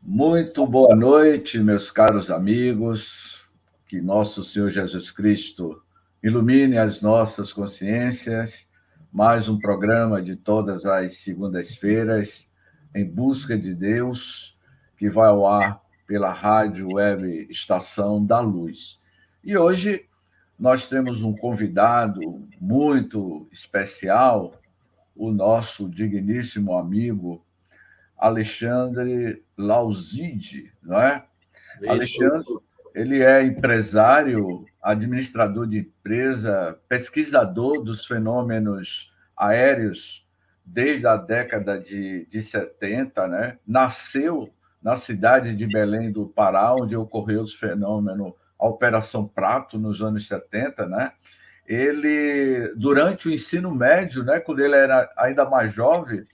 Muito boa noite, meus caros amigos. Que nosso Senhor Jesus Cristo ilumine as nossas consciências. Mais um programa de todas as segundas-feiras, Em Busca de Deus, que vai ao ar pela Rádio Web Estação da Luz. E hoje nós temos um convidado muito especial, o nosso digníssimo amigo Alexandre Lauzide, não é? Isso. Alexandre, ele é empresário, administrador de empresa, pesquisador dos fenômenos aéreos desde a década de 70, né? Nasceu na cidade de Belém do Pará, onde ocorreu os fenômenos, a Operação Prato, nos anos 70, né? Ele, durante o ensino médio, né, quando ele era ainda mais jovem,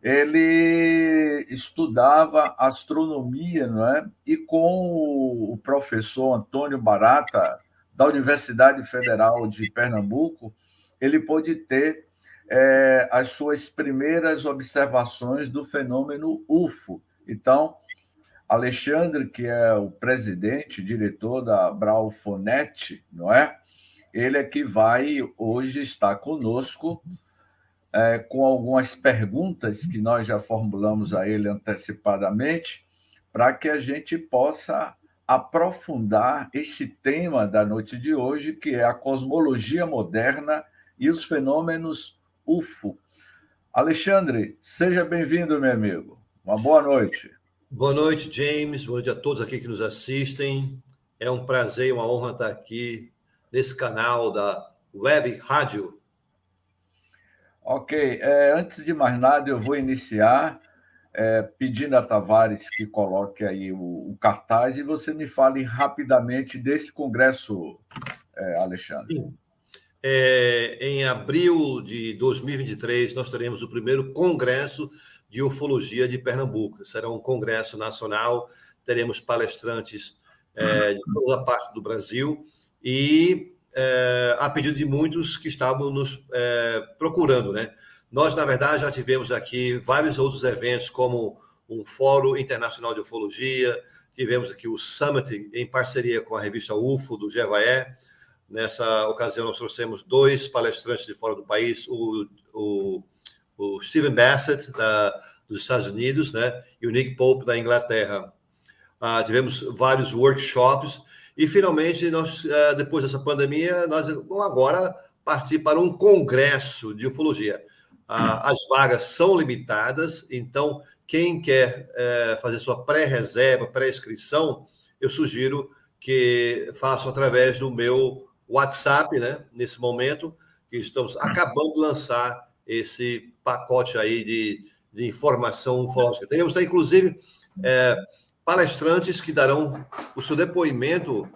ele estudava astronomia, não é? E com o professor Antônio Barata, da Universidade Federal de Pernambuco, ele pôde ter as suas primeiras observações do fenômeno UFO. Então, Alexandre, que é o presidente, diretor da Braufonet, não é? Ele é que vai hoje estar conosco com algumas perguntas que nós já formulamos a ele antecipadamente, para que a gente possa aprofundar esse tema da noite de hoje, que é a cosmologia moderna e os fenômenos UFO. Alexandre, seja bem-vindo, meu amigo. Uma boa noite. Boa noite, James. Boa noite a todos aqui que nos assistem. É um prazer e uma honra estar aqui nesse canal da Web Rádio. Ok, antes de mais nada, eu vou iniciar pedindo a Tavares que coloque aí o cartaz e você me fale rapidamente desse congresso, Alexandre. Sim. Em abril de 2023, nós teremos o primeiro Congresso de Ufologia de Pernambuco. Será um congresso nacional, teremos palestrantes de toda a parte do Brasil e a pedido de muitos que estavam nos procurando, né? Nós, na verdade, já tivemos aqui vários outros eventos, como um Fórum Internacional de Ufologia, tivemos aqui o Summit em parceria com a revista UFO, do Jevaé. Nessa ocasião, nós trouxemos 2 palestrantes de fora do país, o Stephen Bassett, dos Estados Unidos, né? E o Nick Pope, da Inglaterra. Tivemos vários workshops. E, finalmente, nós, depois dessa pandemia, nós vamos agora partir para um congresso de ufologia. As vagas são limitadas, então, quem quer fazer sua pré-reserva, pré-inscrição, eu sugiro que façam através do meu WhatsApp, né? Nesse momento, que estamos acabando de lançar esse pacote aí de informação ufológica. Teremos, inclusive, palestrantes que darão o seu depoimento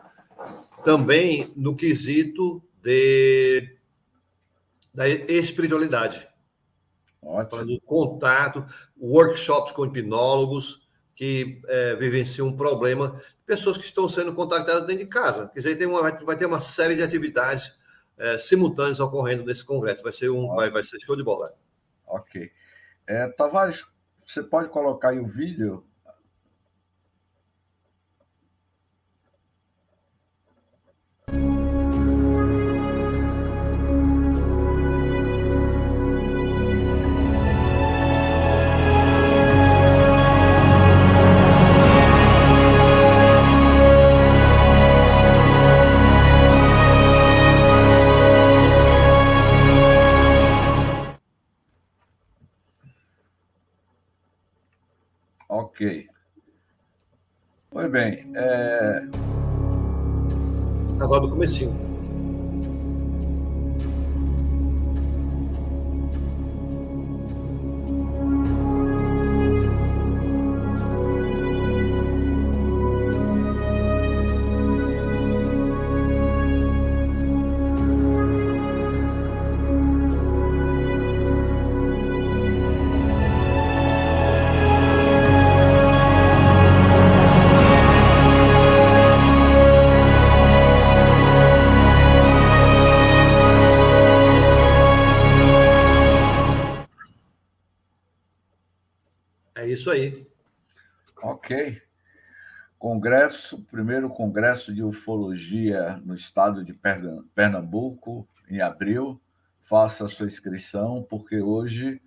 também no quesito da espiritualidade. Ótimo. Do contato, workshops com hipnólogos que vivenciam um problema, pessoas que estão sendo contactadas dentro de casa. Quer dizer, vai ter uma série de atividades simultâneas ocorrendo nesse congresso. Vai ser show de bola. Ok. Tavares, você pode colocar aí o vídeo? Ok. Pois bem, Agora do comecinho. É isso aí. Ok. Primeiro congresso de ufologia no estado de Pernambuco, em abril. Faça a sua inscrição, porque hoje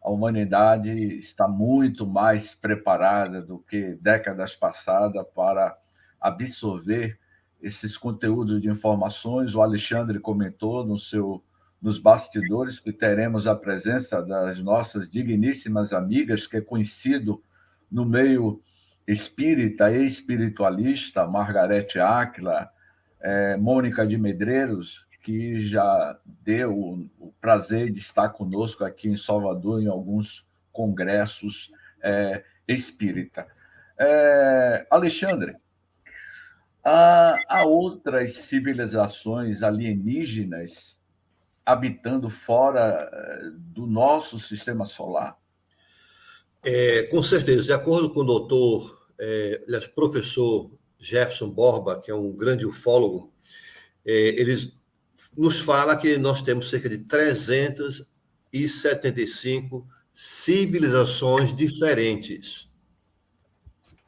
a humanidade está muito mais preparada do que décadas passadas para absorver esses conteúdos de informações. O Alexandre comentou nos bastidores que teremos a presença das nossas digníssimas amigas, que é conhecido no meio espírita e espiritualista, Margarete Áquila, Mônica de Medeiros, que já deu o prazer de estar conosco aqui em Salvador em alguns congressos espírita. Alexandre, há outras civilizações alienígenas habitando fora do nosso sistema solar? Com certeza, de acordo com o doutor, professor Jefferson Borba, que é um grande ufólogo, ele nos fala que nós temos cerca de 375 civilizações diferentes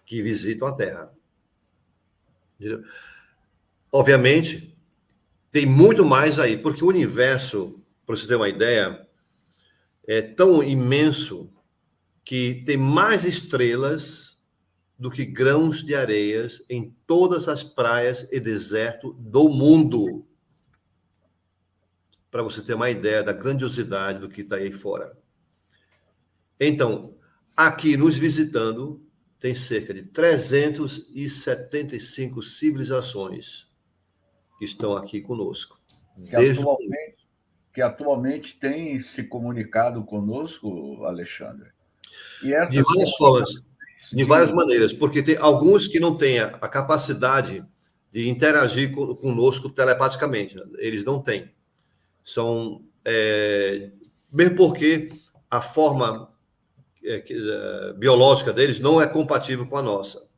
que visitam a Terra. Entendeu? Obviamente, tem muito mais aí, porque o universo, para você ter uma ideia, é tão imenso que tem mais estrelas do que grãos de areias em todas as praias e deserto do mundo. Para você ter uma ideia da grandiosidade do que está aí fora. Então, aqui nos visitando, tem cerca de 375 civilizações que estão aqui conosco. Que atualmente tem se comunicado conosco, Alexandre? E de várias formas, de várias maneiras, porque tem alguns que não têm a capacidade de interagir conosco telepaticamente. Eles não têm. São, mesmo porque a forma biológica deles não é compatível com a nossa.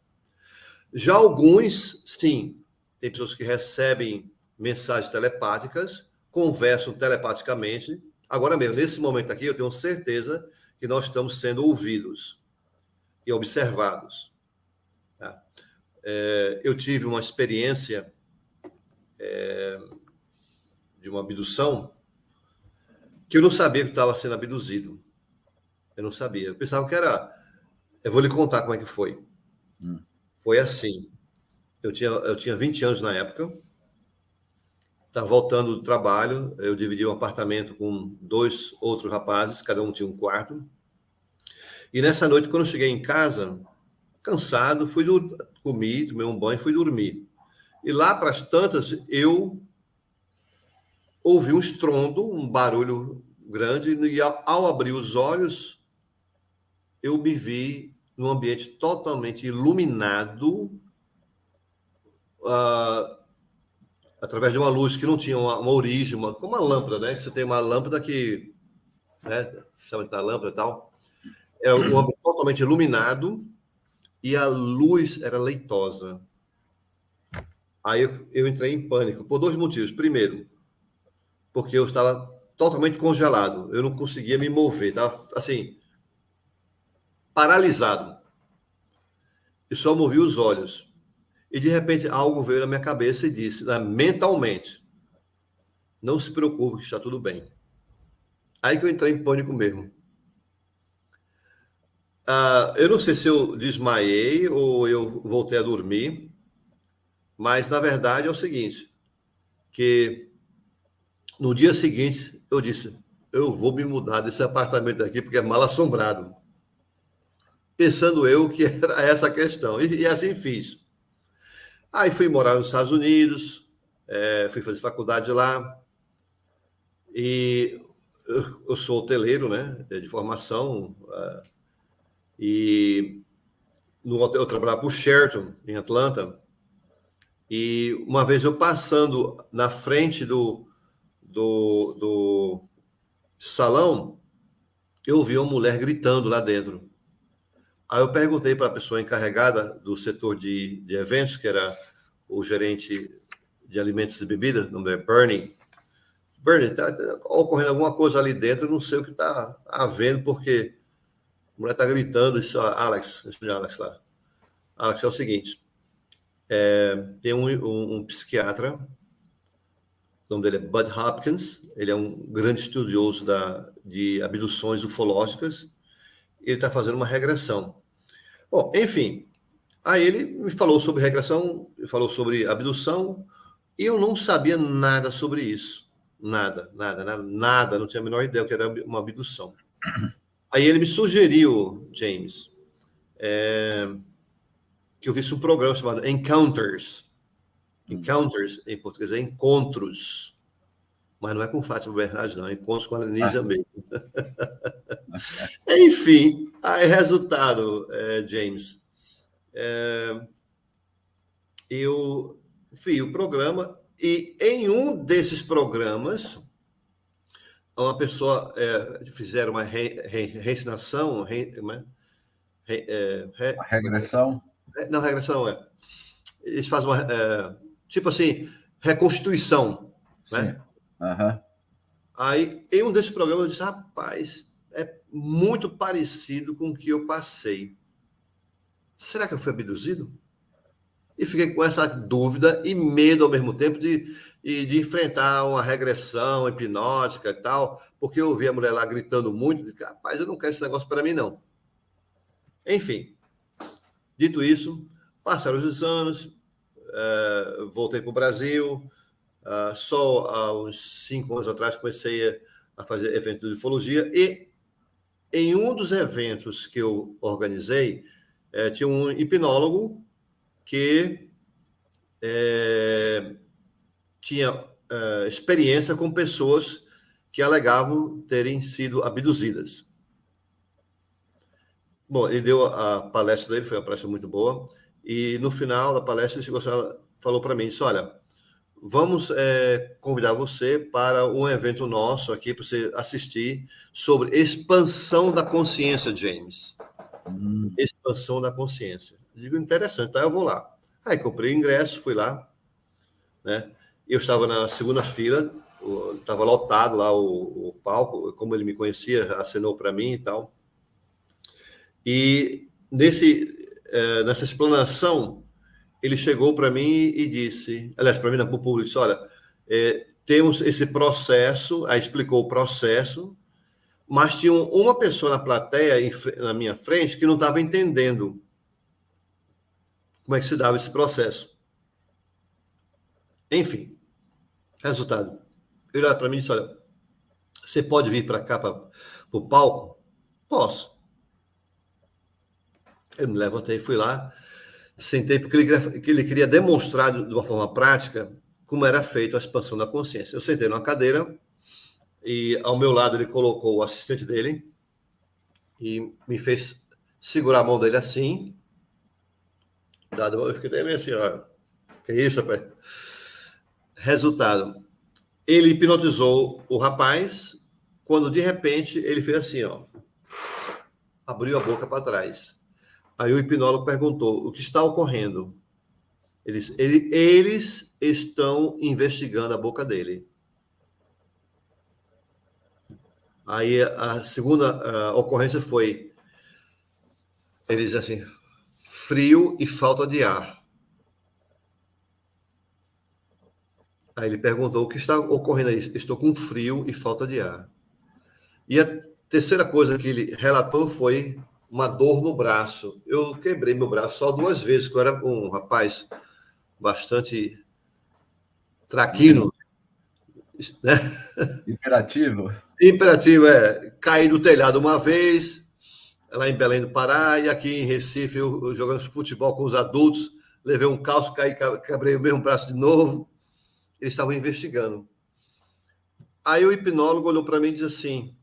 Já alguns, sim, tem pessoas que recebem mensagens telepáticas, conversam telepaticamente. Agora mesmo, nesse momento aqui, eu tenho certeza que nós estamos sendo ouvidos e observados. Tá? Eu tive uma experiência de uma abdução que eu não sabia que estava sendo abduzido. Eu não sabia. Eu pensava que era... Eu vou lhe contar como é que foi. Foi assim. Eu tinha 20 anos na época. Estava voltando do trabalho. Eu dividi um apartamento com 2 outros rapazes. Cada um tinha um quarto. E nessa noite, quando eu cheguei em casa, cansado, comi, tomei um banho e fui dormir. E lá para as tantas, eu ouvi um estrondo, um barulho grande, e ao abrir os olhos, eu me vi num ambiente totalmente iluminado, através de uma luz que não tinha uma origem, como uma lâmpada, né? Que você tem uma lâmpada que, né? Sabe onde está a lâmpada e tal? É um ambiente totalmente iluminado e a luz era leitosa. Aí eu entrei em pânico por 2 motivos. Primeiro, porque eu estava totalmente congelado. Eu não conseguia me mover. Estava, assim, paralisado. E só movi os olhos. E, de repente, algo veio na minha cabeça e disse, mentalmente, não se preocupe, que está tudo bem. Aí que eu entrei em pânico mesmo. Eu não sei se eu desmaiei ou eu voltei a dormir, mas, na verdade, é o seguinte, que no dia seguinte, eu disse, eu vou me mudar desse apartamento aqui, porque é mal assombrado. pensando eu que era essa a questão. E assim fiz. Aí fui morar nos Estados Unidos, fui fazer faculdade lá, e eu sou hoteleiro, né, de formação, e no hotel eu trabalhava para o Sheraton, em Atlanta, e uma vez eu passando na frente do salão, eu ouvi uma mulher gritando lá dentro. Aí eu perguntei para a pessoa encarregada do setor de eventos, que era o gerente de alimentos e bebidas, o nome é Bernie. Bernie, está ocorrendo alguma coisa ali dentro, eu não sei o que está havendo, porque a mulher está gritando. Isso, Alex, deixa eu ver Alex lá. Alex, é o seguinte, tem um psiquiatra, o nome dele é Bud Hopkins, ele é um grande estudioso de abduções ufológicas, ele está fazendo uma regressão. Bom, enfim, aí ele me falou sobre regressão, falou sobre abdução, e eu não sabia nada sobre isso. Nada, não tinha a menor ideia do que era uma abdução. Aí ele me sugeriu, James, que eu visse um programa chamado Encounters. Encounters, em português, é encontros. Mas não é com Fátima Bernardes, não, é encontros com a Anísia mesmo. Enfim, aí resultado, James, eu vi o programa, e em um desses programas, uma pessoa fizeram uma reensinação, regressão? Não, regressão eles fazem uma, tipo assim, reconstituição, né? Uhum. Aí, em um desses programas, eu disse, rapaz, é muito parecido com o que eu passei. Será que eu fui abduzido? E fiquei com essa dúvida e medo ao mesmo tempo de enfrentar uma regressão hipnótica e tal, porque eu ouvi a mulher lá gritando muito, de rapaz, eu não quero esse negócio para mim, não. Enfim, dito isso, passaram os anos, voltei para o Brasil, só há uns 5 anos atrás comecei a fazer eventos de ufologia, e em um dos eventos que eu organizei, tinha um hipnólogo que tinha experiência com pessoas que alegavam terem sido abduzidas. Bom, ele deu a palestra dele, foi uma palestra muito boa, e no final da palestra ele falou para mim, disse, olha, vamos convidar você para um evento nosso aqui, para você assistir, sobre expansão da consciência, James. Expansão da consciência. Eu digo, interessante, tá? Eu vou lá. Aí comprei o ingresso, fui lá, né? Eu estava na segunda fila, estava lotado lá o palco, como ele me conhecia, acenou para mim e tal. E nessa explanação, ele chegou para mim e disse, aliás, para mim, para o público, disse, olha, temos esse processo, aí explicou o processo, mas tinha uma pessoa na plateia, na minha frente, que não estava entendendo como é que se dava esse processo. Enfim, resultado. Ele olhou para mim e disse, olha, você pode vir para cá, para o palco? Posso. Eu me levantei e fui lá, sentei, porque ele queria demonstrar de uma forma prática como era feita a expansão da consciência. Eu sentei numa cadeira e ao meu lado ele colocou o assistente dele e me fez segurar a mão dele assim. Eu fiquei meio assim, ó, que isso, rapaz? Resultado, ele hipnotizou o rapaz, quando de repente ele fez assim, ó, abriu a boca para trás. Aí o hipnólogo perguntou, o que está ocorrendo? Eles estão investigando a boca dele. Aí a segunda ocorrência foi, ele diz assim, frio e falta de ar. Aí ele perguntou, o que está ocorrendo aí? Estou com frio e falta de ar. E a terceira coisa que ele relatou foi uma dor no braço. Eu quebrei meu braço só 2 vezes, porque eu era um rapaz bastante traquino, né? Imperativo? Imperativo, caí do telhado uma vez, lá em Belém do Pará, e aqui em Recife, eu jogando futebol com os adultos, levei um calço, caí, quebrei o mesmo braço de novo. Eles estavam investigando. Aí o hipnólogo olhou para mim e disse assim: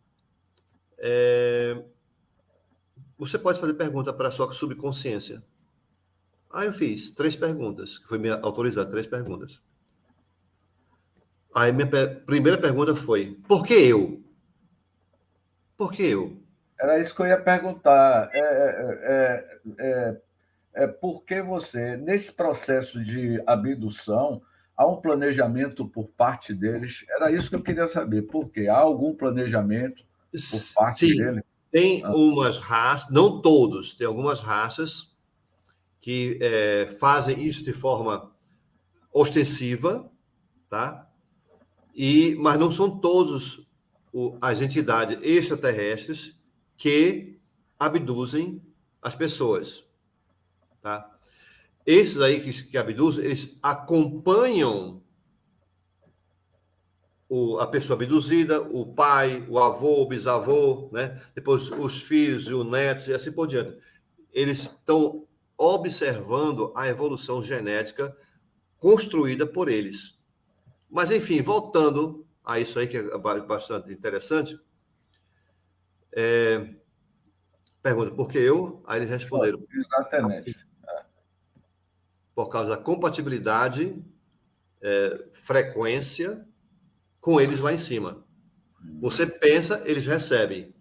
você pode fazer pergunta para a sua subconsciência. Aí eu fiz 3 perguntas, que foi me autorizado, 3 perguntas. Aí minha primeira pergunta foi: por que eu? Por que eu? Era isso que eu ia perguntar. Por que você, nesse processo de abdução, há um planejamento por parte deles? Era isso que eu queria saber. Por quê? Há algum planejamento por parte Sim, deles? tem umas raças, não todos, tem algumas raças que fazem isso de forma ostensiva, tá? Mas não são todos as entidades extraterrestres que abduzem as pessoas, tá? Esses aí que abduzem, eles acompanham a pessoa abduzida, o pai, o avô, o bisavô, né? Depois os filhos e o neto, e assim por diante. Eles estão observando a evolução genética construída por eles. Mas, enfim, voltando a isso aí, que é bastante interessante, pergunta, por que eu? Aí eles responderam, Exatamente. por causa da compatibilidade, frequência com eles lá em cima. Você pensa, eles recebem.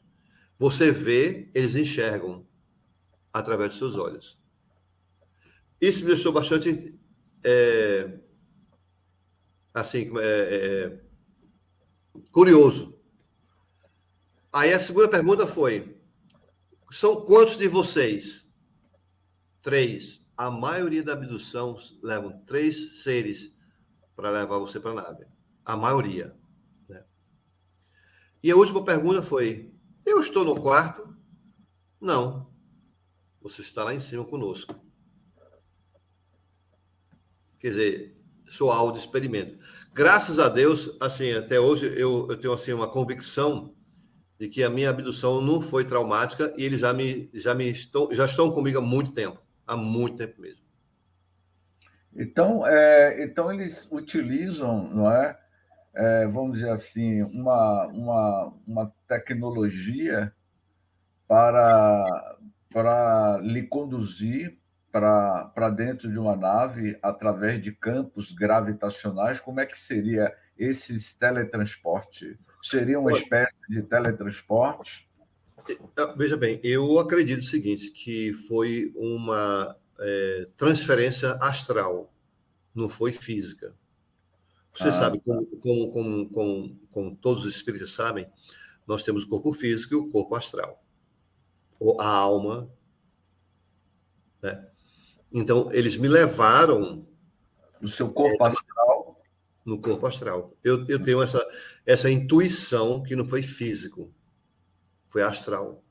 Você vê, eles enxergam através dos seus olhos. Isso me deixou bastante assim, curioso. Aí a segunda pergunta foi: são quantos de vocês? 3. A maioria da abdução levam 3 seres para levar você para a nave. A maioria. Né? E a última pergunta foi: eu estou no quarto? Não. Você está lá em cima conosco. Quer dizer, sou alvo de experimento. Graças a Deus, assim, até hoje eu tenho assim uma convicção de que a minha abdução não foi traumática e eles já estão comigo há muito tempo mesmo. Então eles utilizam, não é? Vamos dizer assim, uma tecnologia para, para lhe conduzir para dentro de uma nave através de campos gravitacionais. Como é que seria esses teletransporte? Seria uma espécie de teletransporte? Veja bem, eu acredito o seguinte, que foi uma transferência astral, não foi física. Você Ah, sabe, como todos os espíritos sabem, nós temos o corpo físico e o corpo astral, ou a alma, né? Então, eles me levaram o seu corpo astral. no corpo astral. Eu tenho essa intuição que não foi físico, foi astral.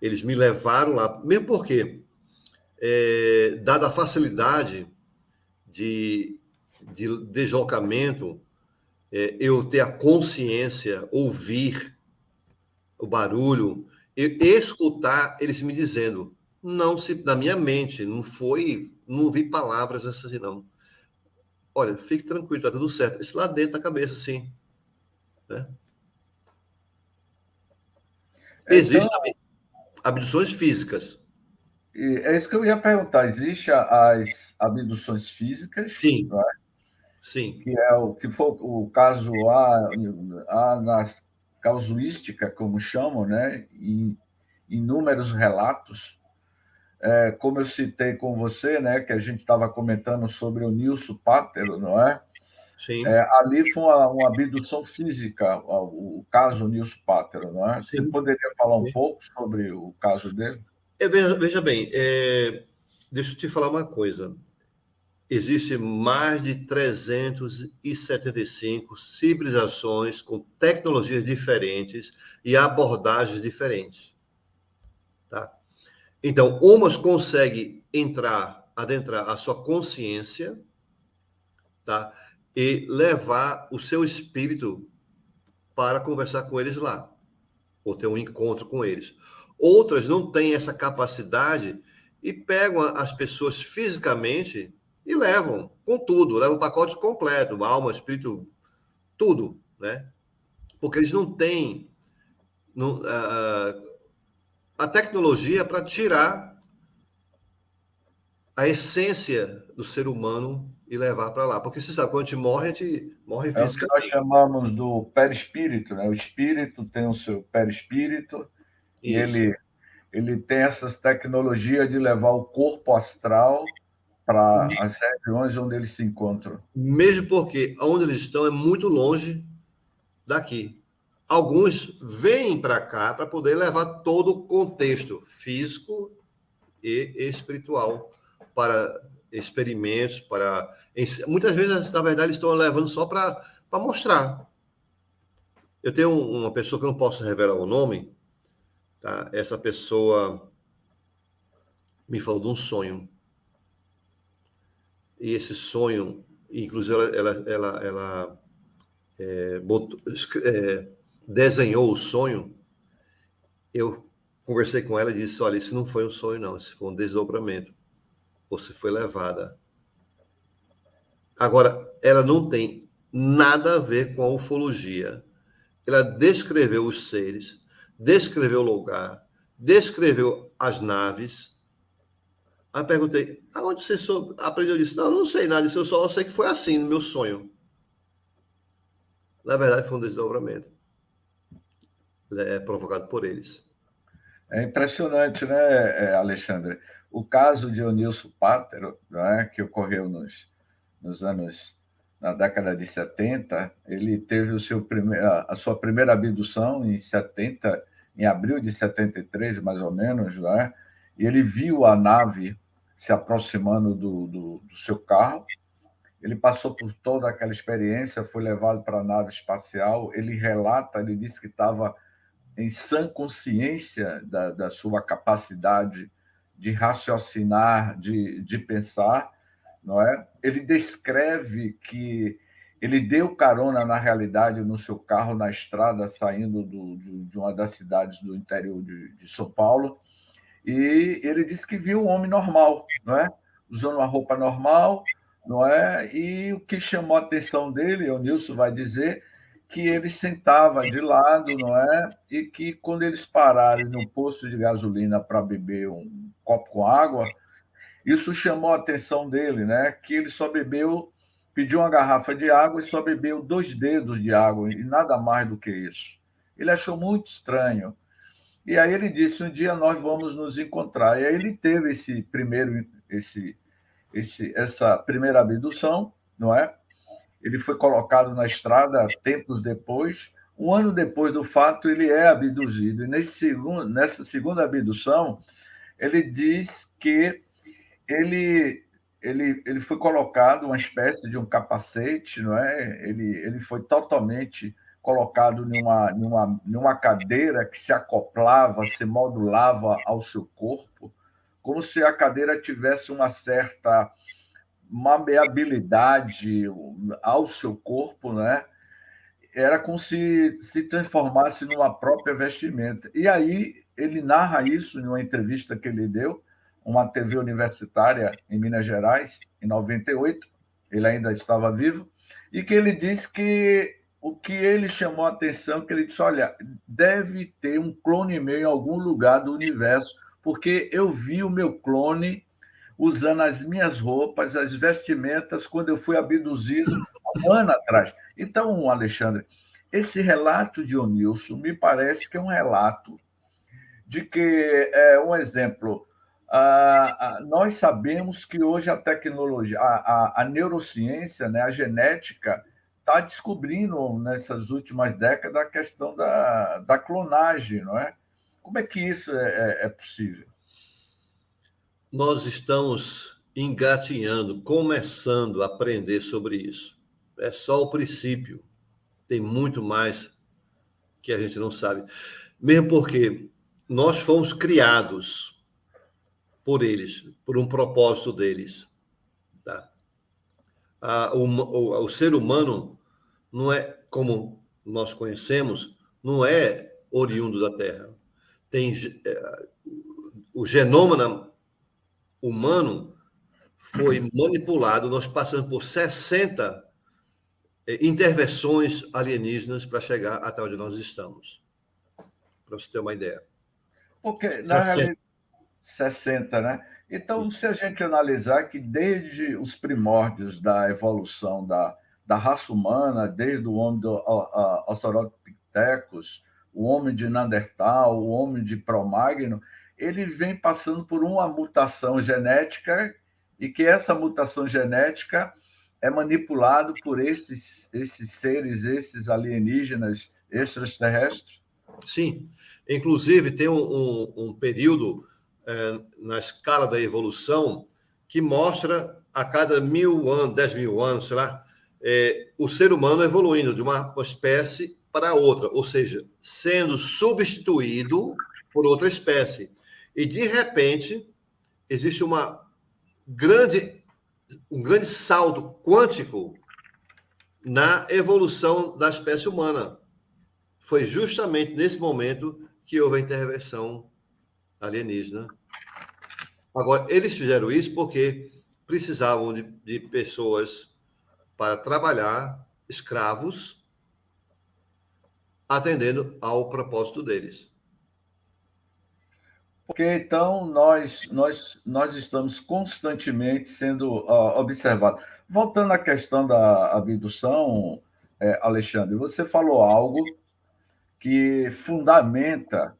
Eles me levaram lá, mesmo porque, dada a facilidade de, de deslocamento, eu ter a consciência, ouvir o barulho, escutar eles me dizendo, não se na minha mente, não vi palavras essas não. Olha, fique tranquilo, tá tudo certo. Isso lá dentro da cabeça, sim. Né? Então, Existem também abduções físicas. é isso que eu ia perguntar. Existem as abduções físicas, Sim, não é? sim, Que é o que foi o caso A na casuística, como chamam, né? Em inúmeros relatos. Como eu citei com você, né? Que a gente estava comentando sobre o Nilson Pátero, não é? sim, Ali foi uma abdução física, o caso Nilson Pátero, não é? Você sim. poderia falar um pouco sobre o caso dele? Veja bem, deixa eu te falar uma coisa. Existem mais de 375 civilizações com tecnologias diferentes e abordagens diferentes. Tá? Então, umas conseguem adentrar a sua consciência, tá? E levar o seu espírito para conversar com eles lá, ou ter um encontro com eles. Outras não têm essa capacidade e pegam as pessoas fisicamente e levam com tudo, levam o pacote completo, alma, espírito, tudo, né? Porque eles não têm a tecnologia para tirar a essência do ser humano e levar para lá. Porque você sabe, quando a gente morre É o que fisicamente. nós chamamos do perispírito, né? O espírito tem o seu perispírito e Isso. ele tem essas tecnologias de levar o corpo astral para as regiões onde eles se encontram. Mesmo porque onde eles estão é muito longe daqui. Alguns vêm para cá para poder levar todo o contexto físico e espiritual para experimentos, para muitas vezes, na verdade, eles estão levando só para mostrar. Eu tenho uma pessoa que eu não posso revelar o nome, tá? Essa pessoa me falou de um sonho. E esse sonho, inclusive, ela botou, desenhou o sonho. Eu conversei com ela e disse: olha, isso não foi um sonho, não, isso foi um desdobramento. Você foi levada. Agora, ela não tem nada a ver com a ufologia. Ela descreveu os seres, descreveu o lugar, descreveu as naves. Aí perguntei: aonde você aprendeu isso? Não, não sei nada disso, eu só sei que foi assim no meu sonho. Na verdade, foi um desdobramento provocado por eles. É impressionante, né, Alexandre? O caso de Onilson Pátero, né, que ocorreu nos anos, na década de 70, ele teve a sua primeira abdução em 70, em abril de 73, mais ou menos, né? E ele viu a nave se aproximando do seu carro. Ele passou por toda aquela experiência, foi levado para a nave espacial. Ele relata, ele disse que estava em sã consciência da sua capacidade de raciocinar, de pensar, não é? Ele descreve que ele deu carona, na realidade, no seu carro na estrada, saindo de uma das cidades do interior de São Paulo, e ele disse que viu um homem normal, não é? Usando uma roupa normal, não é? E o que chamou a atenção dele, o Nilson vai dizer, que ele sentava de lado, não é? E que quando eles pararem no posto de gasolina para beber um copo com água, isso chamou a atenção dele, né? Que ele só bebeu, pediu uma garrafa de água e só bebeu 2 dedos de água e nada mais do que isso. Ele achou muito estranho. E aí ele disse: um dia nós vamos nos encontrar. E aí ele teve essa primeira abdução, não é? Ele foi colocado na estrada tempos depois. Um ano depois do fato, ele é abduzido. E nessa segunda abdução, ele diz que ele, ele foi colocado uma espécie de um capacete, não é? Ele foi totalmente colocado numa cadeira que se acoplava, se modulava ao seu corpo, como se a cadeira tivesse uma certa maleabilidade ao seu corpo, né? Era como se transformasse numa própria vestimenta. E aí ele narra isso em uma entrevista que ele deu, uma TV universitária em Minas Gerais, em 98, ele ainda estava vivo, e que ele diz que o que ele chamou a atenção, que ele disse: olha, deve ter um clone meu em algum lugar do universo, porque eu vi o meu clone usando as minhas roupas, as vestimentas, quando eu fui abduzido há um ano atrás. Então, Alexandre, esse relato de Onilson me parece que é um relato de que, um exemplo, nós sabemos que hoje a tecnologia, a neurociência, né, a genética, está descobrindo nessas últimas décadas a questão da clonagem, não é? Como é que isso é possível? Nós estamos engatinhando, começando a aprender sobre isso. É só o princípio. Tem muito mais que a gente não sabe. Mesmo porque nós fomos criados por eles, por um propósito deles. Tá? O ser humano não é, como nós conhecemos, não é oriundo da Terra. tem o genoma humano foi manipulado, nós passamos por 60 intervenções alienígenas para chegar até onde nós estamos. Para você ter uma ideia. Porque, na realidade, 60, né? Então, se a gente analisar que desde os primórdios da evolução da raça humana, desde o homem do Australopithecus, o homem de Neandertal, o homem de Cro-Magnon, ele vem passando por uma mutação genética e que essa mutação genética é manipulado por esses seres, esses alienígenas extraterrestres. Sim, inclusive tem um período na escala da evolução que mostra a cada 1.000 anos, 10.000 anos, sei lá, o ser humano evoluindo de uma espécie para outra, ou seja, sendo substituído por outra espécie. E, de repente, existe um grande salto quântico na evolução da espécie humana. Foi justamente nesse momento que houve a intervenção alienígena. Agora, eles fizeram isso porque precisavam de pessoas para trabalhar, escravos, atendendo ao propósito deles. Porque então nós estamos constantemente sendo observados. Voltando à questão da abdução, Alexandre, você falou algo que fundamenta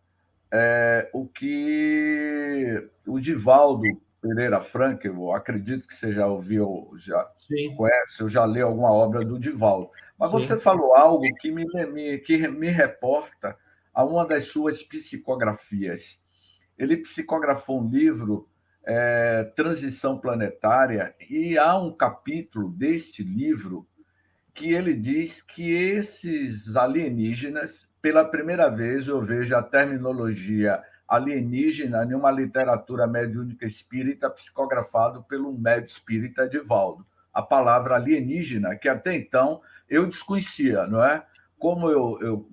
o que o Divaldo Pereira Frank, eu acredito que você já ouviu, já Sim. conhece, ou já leu alguma obra do Divaldo. Mas Sim. você falou algo que me reporta a uma das suas psicografias. Ele psicografou um livro, Transição Planetária, e há um capítulo deste livro que ele diz que esses alienígenas, pela primeira vez eu vejo a terminologia alienígena em uma literatura mediúnica espírita psicografado pelo médium espírita Divaldo. A palavra alienígena, que até então eu desconhecia, não é? Como eu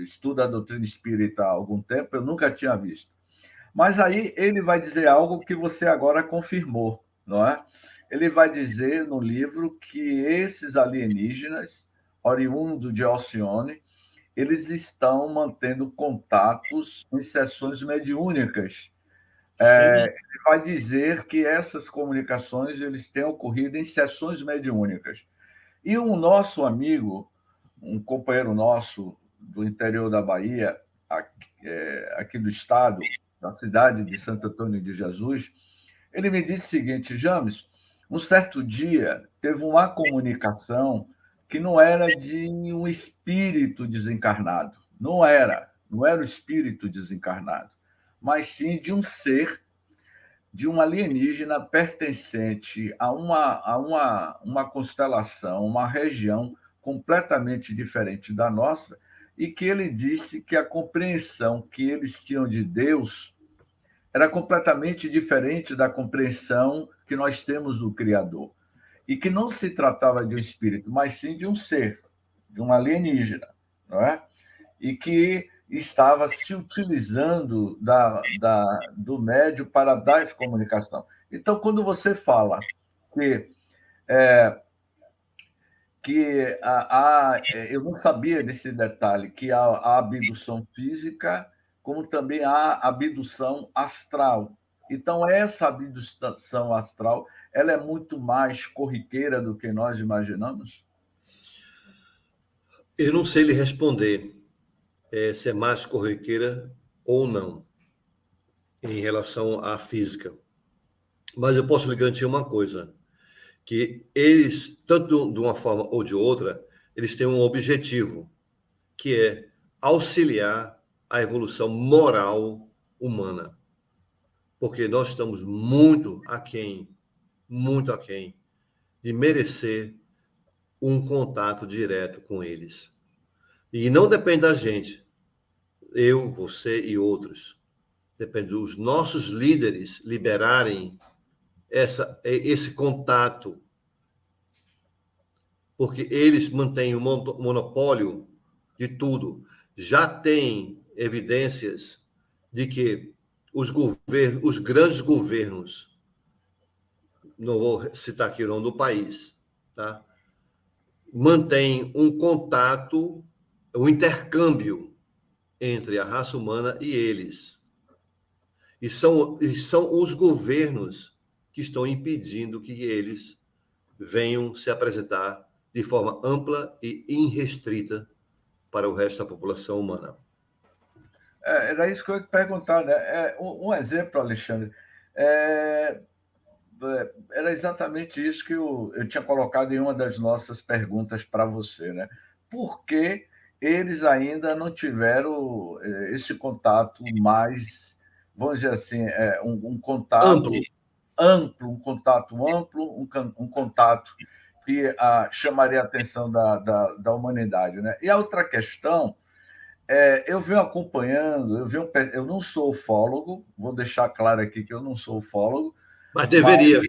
estudo a doutrina espírita há algum tempo, eu nunca tinha visto. Mas aí ele vai dizer algo que você agora confirmou, não é? Ele vai dizer no livro que esses alienígenas, oriundos de Alcione, eles estão mantendo contatos em sessões mediúnicas. Ele vai dizer que essas comunicações eles têm ocorrido em sessões mediúnicas. E um nosso amigo, um companheiro nosso do interior da Bahia, aqui do estado, da cidade de Santo Antônio de Jesus, ele me disse o seguinte: James, um certo dia teve uma comunicação que não era de um espírito desencarnado, não era o espírito desencarnado, mas sim de um ser, de um alienígena pertencente a uma constelação, uma região completamente diferente da nossa, e que ele disse que a compreensão que eles tinham de Deus era completamente diferente da compreensão que nós temos do Criador. E que não se tratava de um espírito, mas sim de um ser, de um alienígena, não é? E que estava se utilizando do médio para dar essa comunicação. Então, quando você fala que eu não sabia desse detalhe, que há a abdução física, como também há a abdução astral. Então, essa abdução astral, ela é muito mais corriqueira do que nós imaginamos? Eu não sei lhe responder se é mais corriqueira ou não em relação à física. Mas eu posso lhe garantir uma coisa, que eles, tanto de uma forma ou de outra, eles têm um objetivo, que é auxiliar a evolução moral humana. Porque nós estamos muito aquém de merecer um contato direto com eles. E não depende da gente, eu, você e outros. Depende dos nossos líderes liberarem esse contato, porque eles mantêm o monopólio de tudo. Já tem evidências de que os grandes governos, não vou citar aqui o nome do país, tá? Mantêm um contato, um intercâmbio entre a raça humana e eles. E são os governos que estão impedindo que eles venham se apresentar de forma ampla e irrestrita para o resto da população humana. Era isso que eu ia te perguntar, né? Um exemplo, Alexandre, é, era exatamente isso que eu tinha colocado em uma das nossas perguntas para você, né? Por que eles ainda não tiveram esse contato mais, vamos dizer assim, um contato Amplo. amplo, um contato que chamaria a atenção da humanidade, né? E a outra questão eu venho acompanhando, eu não sou ufólogo, vou deixar claro aqui que eu não sou ufólogo, Mas mas, deveria.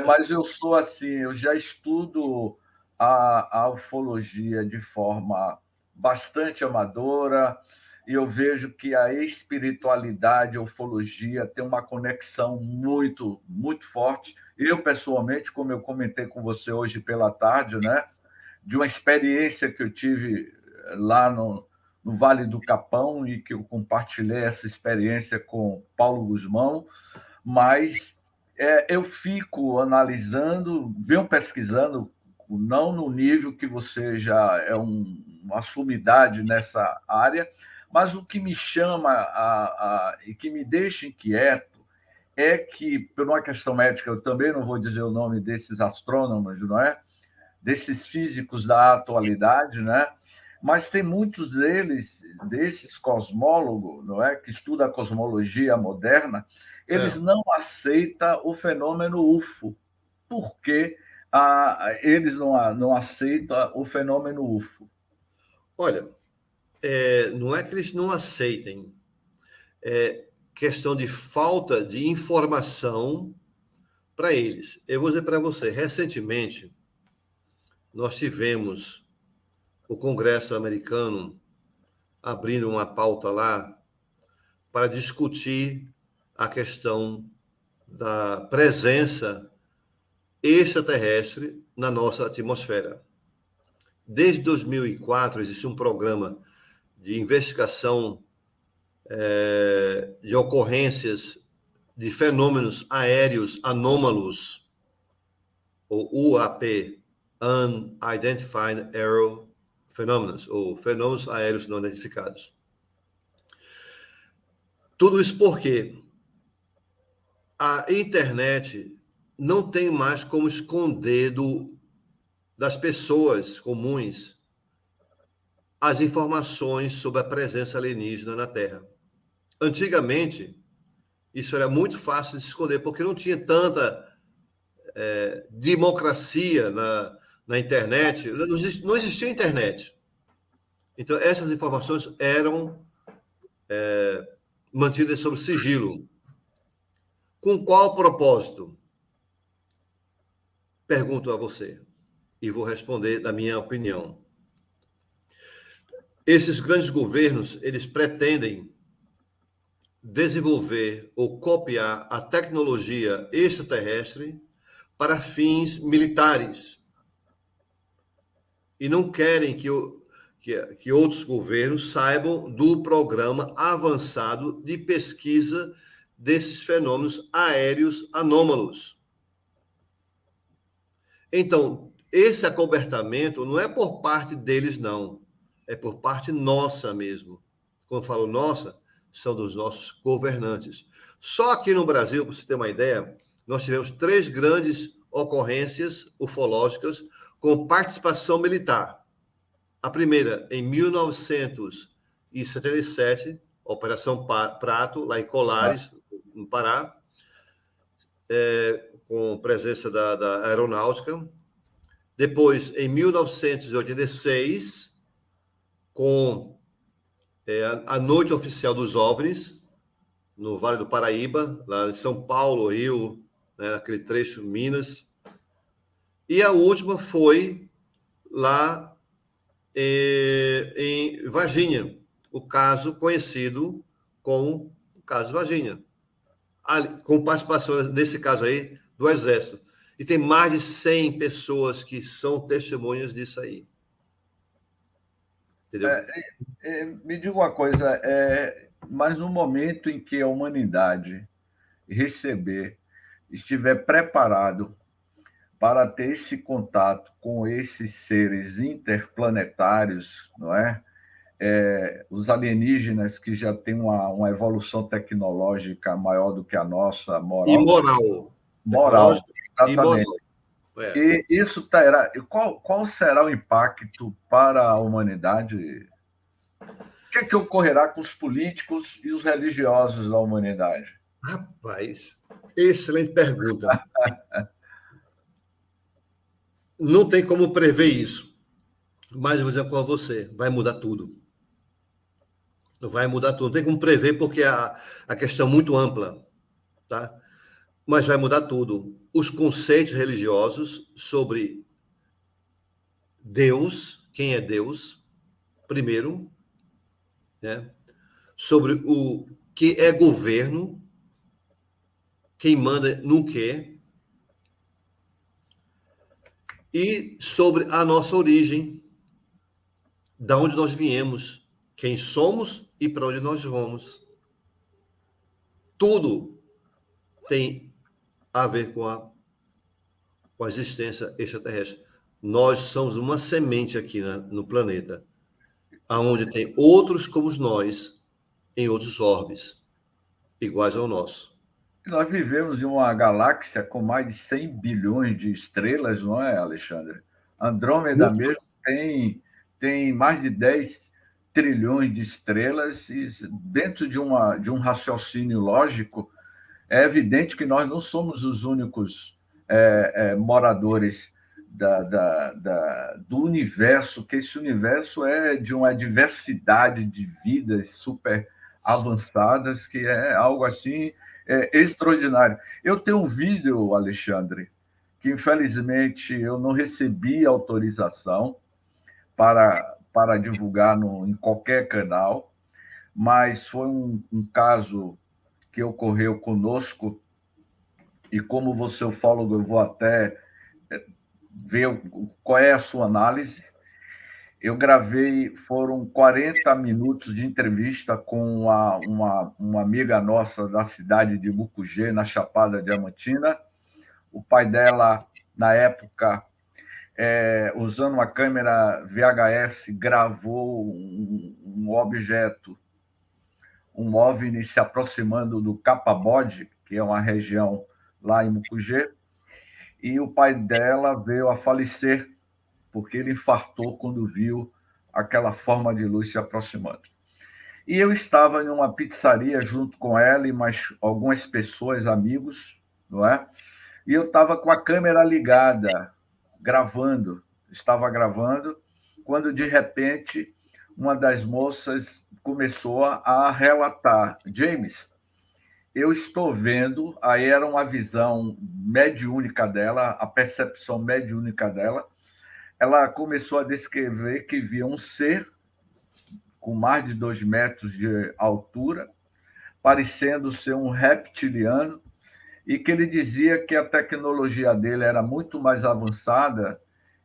mas eu sou assim, eu já estudo a ufologia de forma bastante amadora, e eu vejo que a espiritualidade e a ufologia tem uma conexão muito, muito forte. Eu, pessoalmente, como eu comentei com você hoje pela tarde, né, de uma experiência que eu tive lá no Vale do Capão e que eu compartilhei essa experiência com Paulo Guzmão, mas eu fico analisando, venho pesquisando, não no nível que você já é uma sumidade nessa área, mas o que me chama e que me deixa inquieto é que, por uma questão médica, eu também não vou dizer o nome desses astrônomos, não é? Desses físicos da atualidade, né? Mas tem muitos desses cosmólogos, não é, que estudam a cosmologia moderna, eles não aceitam o fenômeno UFO. Por que eles não aceitam o fenômeno UFO? Olha, não é que eles não aceitem, é questão de falta de informação para eles. Eu vou dizer para você, recentemente, nós tivemos o Congresso americano abrindo uma pauta lá para discutir a questão da presença extraterrestre na nossa atmosfera. Desde 2004 existe um programa de investigação de ocorrências de fenômenos aéreos anômalos, ou UAP, Unidentified Aerial Phenomena, ou fenômenos aéreos não identificados. Tudo isso porque a internet não tem mais como esconder das pessoas comuns as informações sobre a presença alienígena na Terra. Antigamente, isso era muito fácil de se esconder, porque não tinha tanta democracia na internet, não existia internet. Então, essas informações eram mantidas sob sigilo. Com qual propósito? Pergunto a você e vou responder da minha opinião. Esses grandes governos, eles pretendem desenvolver ou copiar a tecnologia extraterrestre para fins militares. E não querem que outros governos saibam do programa avançado de pesquisa desses fenômenos aéreos anômalos. Então, esse acobertamento não é por parte deles, não. É por parte nossa mesmo. Quando falo nossa, são dos nossos governantes. Só aqui no Brasil, para você ter uma ideia, nós tivemos 3 grandes ocorrências ufológicas com participação militar. A primeira, em 1977, Operação Prato, lá em Colares, no Pará, com presença da aeronáutica. Depois, em 1986, com a Noite Oficial dos OVNIs, no Vale do Paraíba, lá em São Paulo, Rio, né, aquele trecho, Minas. E a última foi lá em Varginha, o caso conhecido com o caso Varginha, com participação, nesse caso aí, do Exército. E tem mais de 100 pessoas que são testemunhas disso aí. Entendeu? Me diga uma coisa, mas no momento em que a humanidade estiver preparado para ter esse contato com esses seres interplanetários, não é? Os alienígenas que já têm uma evolução tecnológica maior do que a nossa, E moral. E moral. E isso terá. Qual será o impacto para a humanidade? O que é que ocorrerá com os políticos e os religiosos da humanidade? Rapaz, excelente pergunta. Não tem como prever isso. Mas eu vou dizer com você, vai mudar tudo. Vai mudar tudo. Não tem como prever porque a questão é muito ampla, tá? Mas vai mudar tudo. Os conceitos religiosos sobre Deus, quem é Deus, primeiro, né? Sobre o que é governo, quem manda no quê, e sobre a nossa origem, da onde nós viemos, quem somos e para onde nós vamos. Tudo tem a ver com a existência extraterrestre. Nós somos uma semente aqui no planeta, aonde tem outros como nós, em outros orbes, iguais ao nosso. Nós vivemos em uma galáxia com mais de 100 bilhões de estrelas, não é, Alexandre? Andrômeda mesmo tem mais de 10 trilhões de estrelas, e dentro de um raciocínio lógico, é evidente que nós não somos os únicos moradores do universo, que esse universo é de uma diversidade de vidas super avançadas, que é algo assim extraordinário. Eu tenho um vídeo, Alexandre, que infelizmente eu não recebi autorização para divulgar em qualquer canal, mas foi um caso que ocorreu conosco, e como você é ufólogo, eu vou até ver qual é a sua análise. Eu gravei, foram 40 minutos de entrevista com uma amiga nossa da cidade de Mucugê, na Chapada Diamantina. O pai dela, na época, usando uma câmera VHS, gravou um objeto, um OVNI se aproximando do Capabode, que é uma região lá em Mucugê, e o pai dela veio a falecer porque ele infartou quando viu aquela forma de luz se aproximando. E eu estava em uma pizzaria junto com ela e mais algumas pessoas, amigos, não é? E eu estava com a câmera ligada, estava gravando, quando de repente uma das moças começou a relatar: James, eu estou vendo, aí era uma visão mediúnica dela, a percepção mediúnica dela. Ela começou a descrever que via um ser com mais de 2 metros de altura, parecendo ser um reptiliano, e que ele dizia que a tecnologia dele era muito mais avançada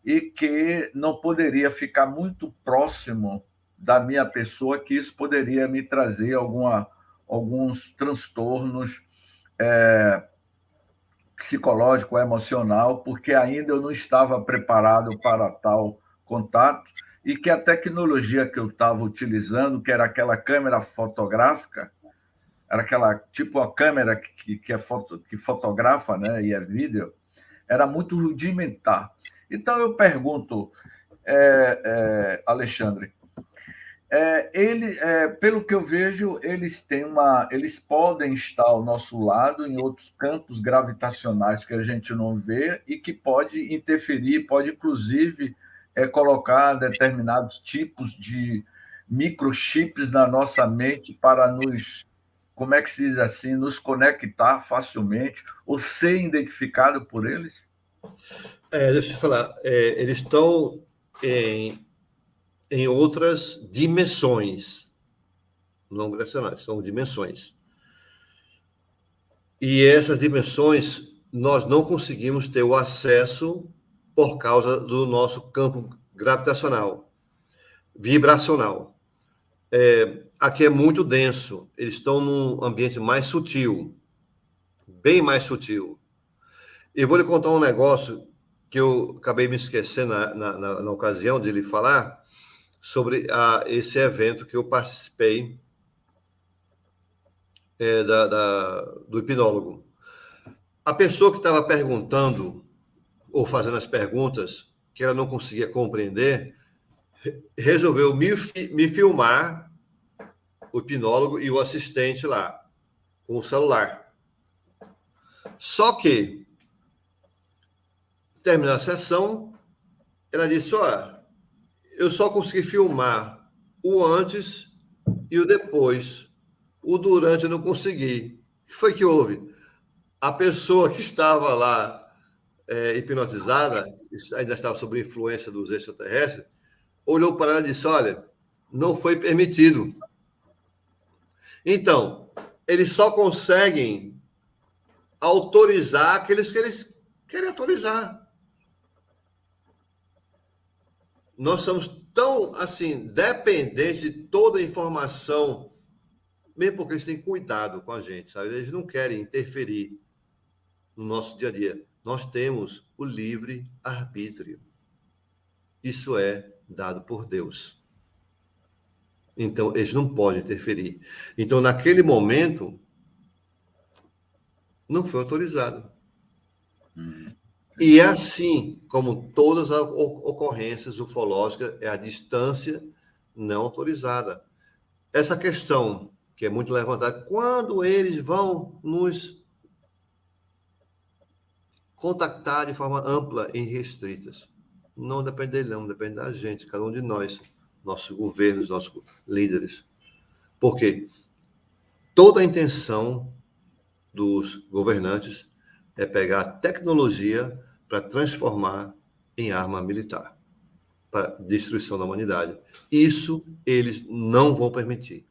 e que não poderia ficar muito próximo da minha pessoa, que isso poderia me trazer alguns transtornos psicológico, emocional, porque ainda eu não estava preparado para tal contato, e que a tecnologia que eu estava utilizando, que era aquela câmera fotográfica, era aquela tipo a câmera que fotografa, né, e é vídeo, era muito rudimentar. Então eu pergunto, Alexandre, pelo que eu vejo, eles podem estar ao nosso lado em outros campos gravitacionais que a gente não vê e que pode interferir, pode inclusive colocar determinados tipos de microchips na nossa mente para como é que se diz assim, nos conectar facilmente ou ser identificado por eles? Deixa eu falar, eles estão em outras dimensões, não gravitacionais, são dimensões. E essas dimensões nós não conseguimos ter o acesso por causa do nosso campo gravitacional, vibracional. Aqui é muito denso, eles estão num ambiente mais sutil, bem mais sutil. Eu vou lhe contar um negócio que eu acabei me esquecendo na ocasião de lhe falar sobre esse evento que eu participei do hipnólogo. A pessoa que estava perguntando ou fazendo as perguntas que ela não conseguia compreender, resolveu me filmar, o hipnólogo e o assistente lá, com o celular. Só que, terminando a sessão, ela disse, eu só consegui filmar o antes e o depois. O durante eu não consegui. O que foi que houve? A pessoa que estava lá hipnotizada, ainda estava sob influência dos extraterrestres, olhou para ela e disse, olha, não foi permitido. Então, eles só conseguem autorizar aqueles que eles querem autorizar. Nós somos tão, assim, dependentes de toda a informação, mesmo porque eles têm cuidado com a gente, sabe? Eles não querem interferir no nosso dia a dia. Nós temos o livre arbítrio. Isso é dado por Deus. Então, eles não podem interferir. Então, naquele momento, não foi autorizado. E é assim como todas as ocorrências ufológicas, é a distância não autorizada. Essa questão, que é muito levantada, quando eles vão nos contactar de forma ampla e restritas? Não depende dele, não, depende da gente, cada um de nós, nossos governos, nossos líderes. Por quê? Toda a intenção dos governantes é pegar a tecnologia para transformar em arma militar, para destruição da humanidade. Isso eles não vão permitir.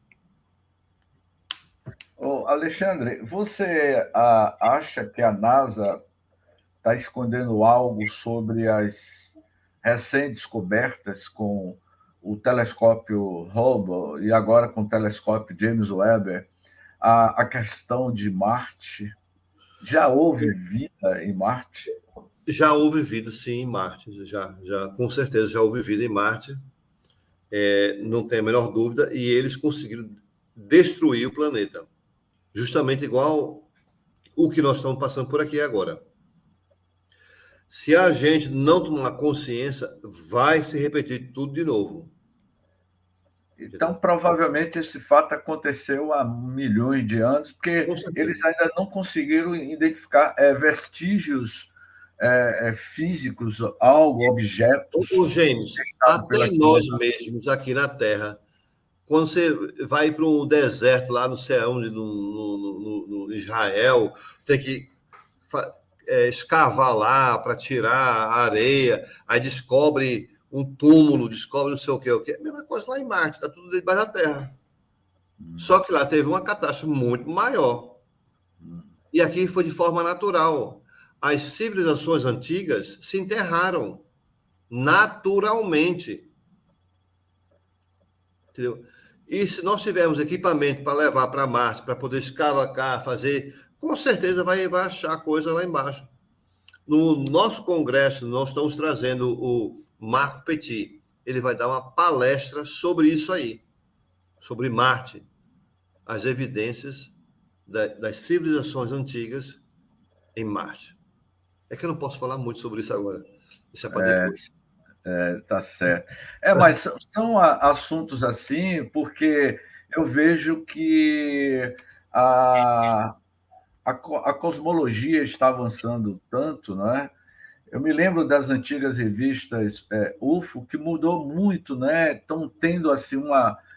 Alexandre, você acha que a NASA está escondendo algo sobre as recém-descobertas com o telescópio Hubble e agora com o telescópio James Webb, a questão de Marte? Já houve vida em Marte? Já houve vida, sim, em Marte. Já, com certeza já houve vida em Marte. Não tem a menor dúvida. E eles conseguiram destruir o planeta. Justamente igual o que nós estamos passando por aqui agora. Se a gente não tomar consciência, vai se repetir tudo de novo. Então, provavelmente, esse fato aconteceu há milhões de anos, porque eles ainda não conseguiram identificar vestígios físicos, objetos. Ô, James, até nós mesmos aqui na Terra, quando você vai para um deserto lá no céu, no Israel, tem que escavar lá para tirar a areia, aí descobre um túmulo, descobre não sei o que. É a mesma coisa lá em Marte, está tudo debaixo da Terra. Só que lá teve uma catástrofe muito maior. E aqui foi de forma natural. As civilizações antigas se enterraram naturalmente. Entendeu? E se nós tivermos equipamento para levar para Marte, para poder escavacar, fazer, com certeza vai achar coisa lá embaixo. No nosso congresso, nós estamos trazendo o Marco Petit. Ele vai dar uma palestra sobre isso aí, sobre Marte, as evidências das civilizações antigas em Marte. É que eu não posso falar muito sobre isso agora. Isso é para depois. Tá certo. Mas são assuntos assim, porque eu vejo que a cosmologia está avançando tanto, né? Eu me lembro das antigas revistas UFO, que mudou muito, né? Estão tendo assim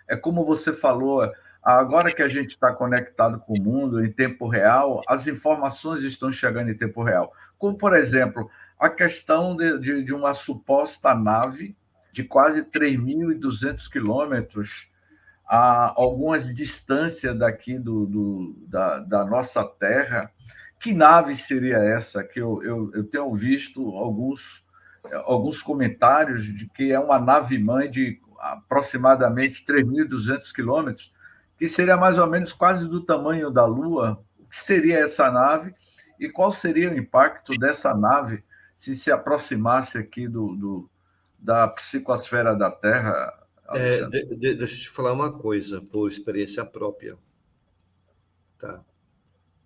É como você falou, agora que a gente está conectado com o mundo em tempo real, as informações estão chegando em tempo real. Como, por exemplo, a questão de uma suposta nave de quase 3.200 quilômetros a algumas distâncias daqui da nossa Terra. Que nave seria essa? Que eu tenho visto alguns comentários de que é uma nave-mãe de aproximadamente 3.200 quilômetros, que seria mais ou menos quase do tamanho da Lua. O que seria essa nave e qual seria o impacto dessa nave se aproximasse aqui da psicosfera da Terra, Alexandre? Deixa eu te falar uma coisa, por experiência própria, tá?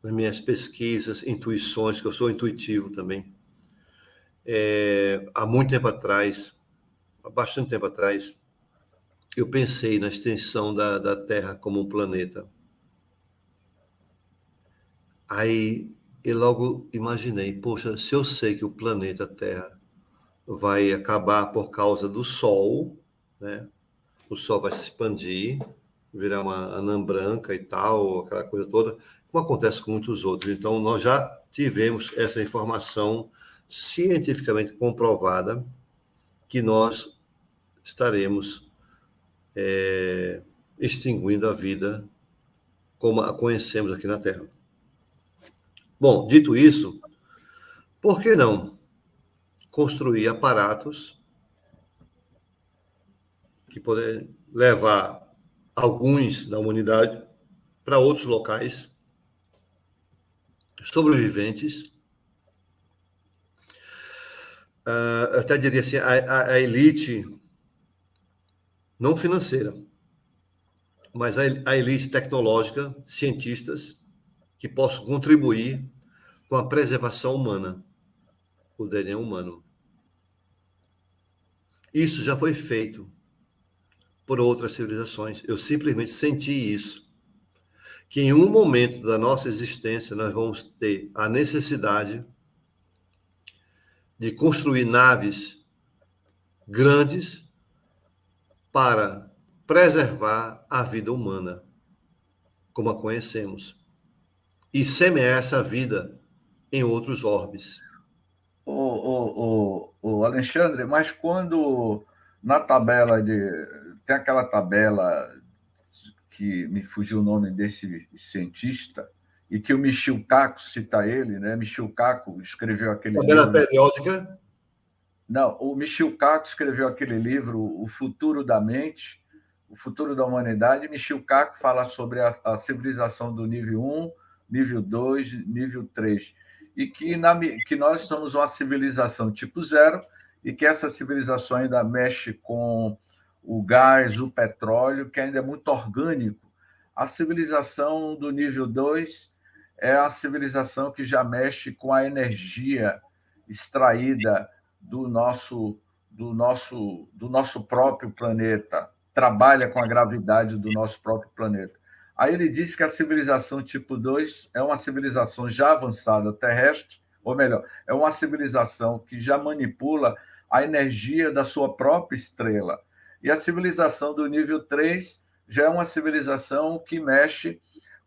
Nas minhas pesquisas, intuições, que eu sou intuitivo também. Há muito tempo atrás, há bastante tempo atrás, eu pensei na extensão da Terra como um planeta. Aí eu logo imaginei, poxa, se eu sei que o planeta Terra vai acabar por causa do Sol, né? O Sol vai se expandir, virar uma anã branca e tal, aquela coisa toda, como acontece com muitos outros. Então, nós já tivemos essa informação cientificamente comprovada que nós estaremos extinguindo a vida como a conhecemos aqui na Terra. Bom, dito isso, por que não construir aparatos que podem levar alguns da humanidade para outros locais sobreviventes? Eu até diria assim, a elite não financeira, mas a elite tecnológica, cientistas, que possam contribuir com a preservação humana, o DNA humano. Isso já foi feito por outras civilizações. Eu simplesmente senti isso, que em um momento da nossa existência nós vamos ter a necessidade de construir naves grandes para preservar a vida humana, como a conhecemos, e semear essa vida em outros orbes. O Alexandre, mas quando na tabela tem aquela tabela que me fugiu o nome desse cientista, e que o Michio Kaku cita ele, né? Michio Kaku escreveu aquele Tabela livro. periódica. Não, o Michio Kaku escreveu aquele livro, O Futuro da Mente, O Futuro da Humanidade. Michio Kaku fala sobre a civilização do nível 1, nível 2, nível 3. E que nós somos uma civilização tipo zero e que essa civilização ainda mexe com o gás, o petróleo, que ainda é muito orgânico. A civilização do nível 2 é a civilização que já mexe com a energia extraída do nosso próprio planeta, trabalha com a gravidade do nosso próprio planeta. Aí ele diz que a civilização tipo 2 é uma civilização já avançada terrestre, ou melhor, é uma civilização que já manipula a energia da sua própria estrela. E a civilização do nível 3 já é uma civilização que mexe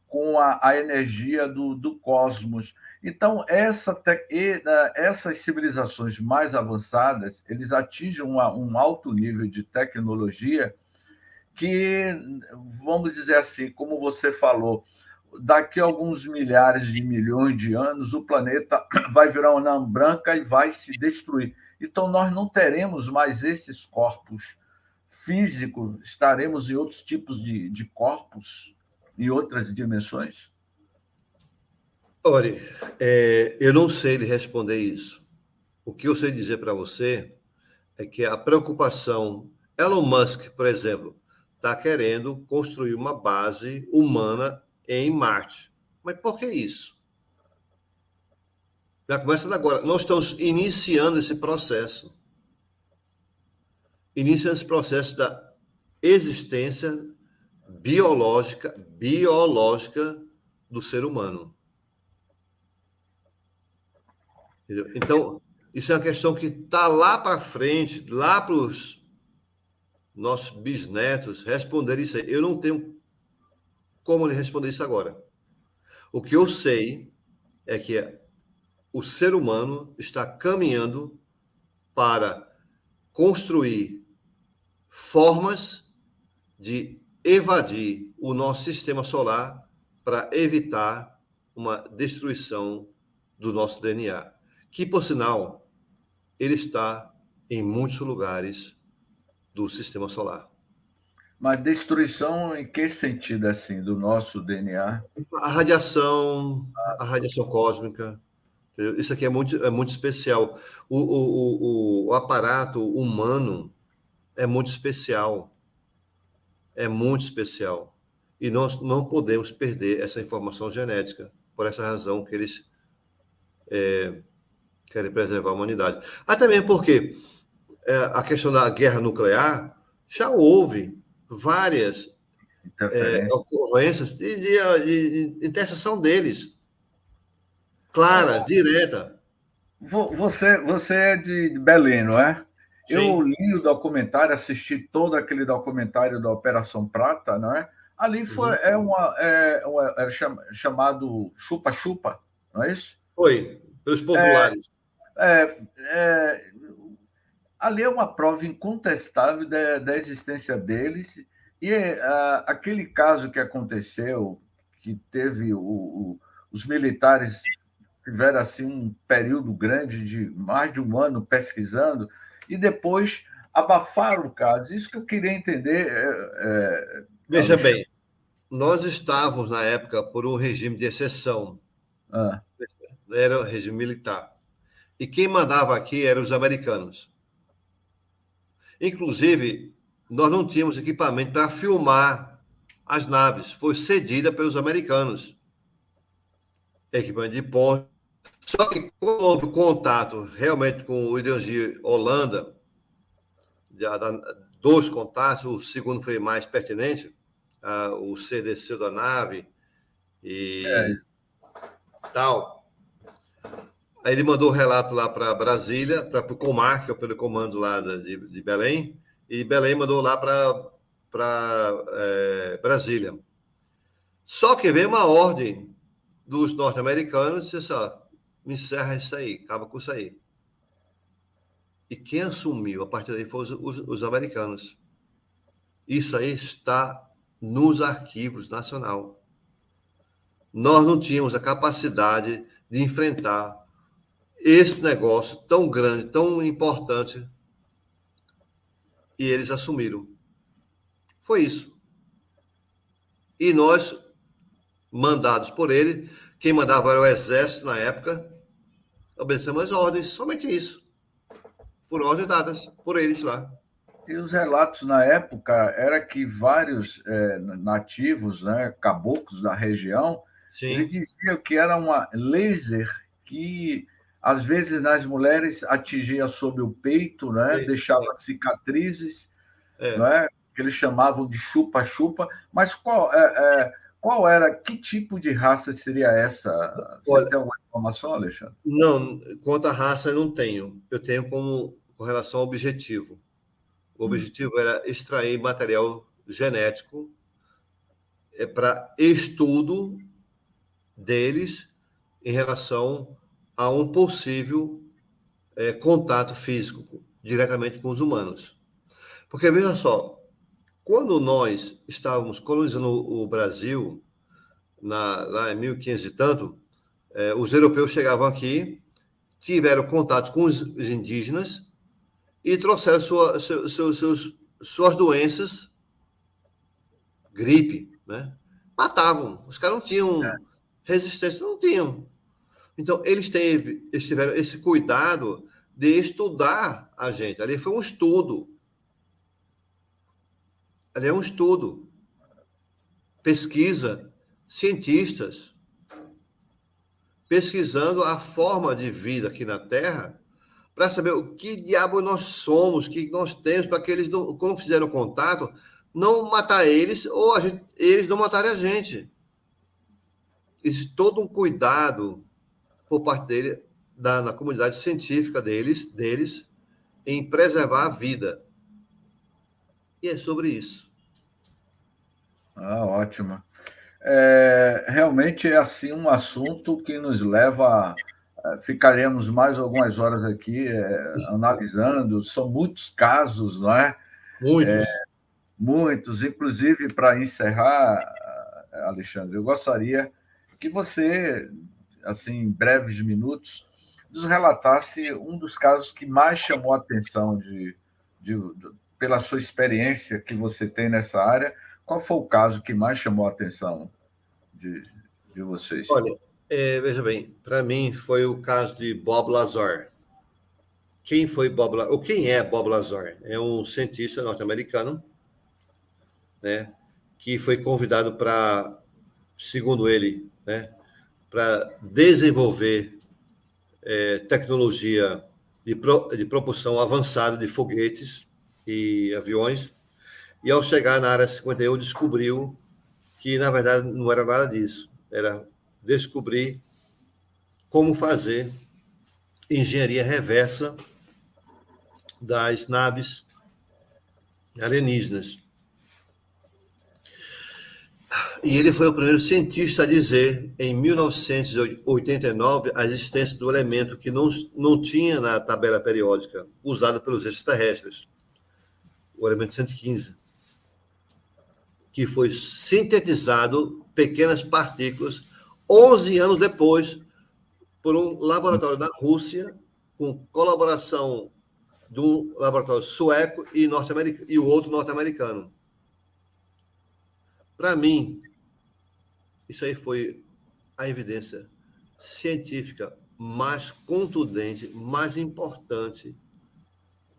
com a energia do cosmos. Então, essas civilizações mais avançadas, eles atingem um alto nível de tecnologia que, vamos dizer assim, como você falou, daqui a alguns milhares de milhões de anos, o planeta vai virar uma anã branca e vai se destruir. Então, nós não teremos mais esses corpos físicos, estaremos em outros tipos de corpos, em outras dimensões. Olha, eu não sei lhe responder isso. O que eu sei dizer para você é que a preocupação... Elon Musk, por exemplo, está querendo construir uma base humana em Marte. Mas por que isso? Já começa agora. Nós estamos iniciando esse processo. Iniciando esse processo da existência biológica do ser humano. Entendeu? Então, isso é uma questão que está lá para frente, lá para os nossos bisnetos responder isso aí. Eu não tenho como lhe responder isso agora. O que eu sei é que o ser humano está caminhando para construir formas de evadir o nosso sistema solar para evitar uma destruição do nosso DNA, que, por sinal, ele está em muitos lugares do sistema solar. Mas destruição em que sentido, assim, do nosso DNA? A radiação cósmica, entendeu? Isso aqui é muito especial. O aparato humano é muito especial. É muito especial. E nós não podemos perder essa informação genética, por essa razão que eles querem preservar a humanidade. Até mesmo porque a questão da guerra nuclear já houve várias Interferência. ocorrências de interseção deles, claras, direta. Você é de Belém, não é? Eu Sim, li o documentário, assisti todo aquele documentário da Operação Prata, não é? Ali foi uhum. chamado chupa-chupa, não é isso? Foi, pelos populares. É, é, ali é uma prova incontestável da existência deles e aquele caso que aconteceu, que teve os militares tiveram assim um período grande de mais de um ano pesquisando e depois abafaram o caso. Isso que eu queria entender, Veja Alexandre. bem, nós estávamos, na época, por um regime de exceção, Ah, era o regime militar. E quem mandava aqui eram os americanos. Inclusive, nós não tínhamos equipamento para filmar as naves. Foi cedida pelos americanos. Equipamento de ponte. Só que quando houve contato realmente com o Irangi Holanda, já dois contatos, o segundo foi mais pertinente, o CDC da nave e tal. Aí ele mandou o relato lá para Brasília, para o Comar, que é pelo comando lá de Belém, e Belém mandou lá para Brasília. Só que veio uma ordem dos norte-americanos e disse: ó, me encerra isso aí, acaba com isso aí. E quem assumiu a partir daí foram os americanos. Isso aí está nos arquivos nacional. Nós não tínhamos a capacidade de enfrentar esse negócio tão grande, tão importante, e eles assumiram. Foi isso. E nós, mandados por ele, quem mandava era o exército na época, obedecemos as ordens, somente isso. Por ordens dadas por eles lá. e os relatos na época era que vários nativos, né, caboclos da região, eles Sim, diziam que era uma laser que às vezes nas mulheres atingia sobre o peito, né, deixava cicatrizes, não é. é? Que eles chamavam de chupa-chupa, mas qual era, que tipo de raça seria essa? Você Olha, tem alguma informação, Alexandre? não, quanto à raça eu não tenho. Eu tenho com relação ao objetivo. O Hum. objetivo era extrair material genético para estudo deles em relação a um possível contato físico diretamente com os humanos. Porque veja só, quando nós estávamos colonizando o Brasil, lá em 1500 e tanto, os europeus chegavam aqui, tiveram contato com os indígenas e trouxeram suas doenças, gripe, né? Matavam. Os caras não tinham resistência, não tinham. Então, eles tiveram esse cuidado de estudar a gente. Ali foi um estudo. Ali é um estudo. Pesquisa, cientistas, pesquisando a forma de vida aqui na Terra para saber o que diabo nós somos, o que nós temos, para que eles, quando fizeram contato, não matar eles ou eles não matarem a gente. Existe todo um cuidado por parte dele, na comunidade científica deles, em preservar a vida. E é sobre isso. Ah, ótimo. Realmente é assim um assunto que nos leva ficaremos mais algumas horas aqui analisando, são muitos casos, não é? Muitos. Muitos. Inclusive, para encerrar, Alexandre, eu gostaria que você, assim, em breves minutos, nos relatasse um dos casos que mais chamou a atenção pela sua experiência que você tem nessa área. Qual foi o caso que mais chamou a atenção de, de vocês? Olha, veja bem, para mim foi o caso de Bob Lazar. Quem foi Bob Lazar? Ou quem é Bob Lazar? É um cientista norte-americano, né, que foi convidado para, segundo ele, né, para desenvolver tecnologia de propulsão avançada de foguetes e aviões. E ao chegar na área 51, descobriu que, na verdade, não era nada disso. Era descobrir como fazer engenharia reversa das naves alienígenas. E ele foi o primeiro cientista a dizer, em 1989, a existência do elemento que não tinha na tabela periódica usada pelos extraterrestres, o elemento 115, que foi sintetizado, pequenas partículas, 11 anos depois, por um laboratório na Rússia, com colaboração de um laboratório sueco e norte-americano, e o outro norte-americano. Para mim, isso aí foi a evidência científica mais contundente, mais importante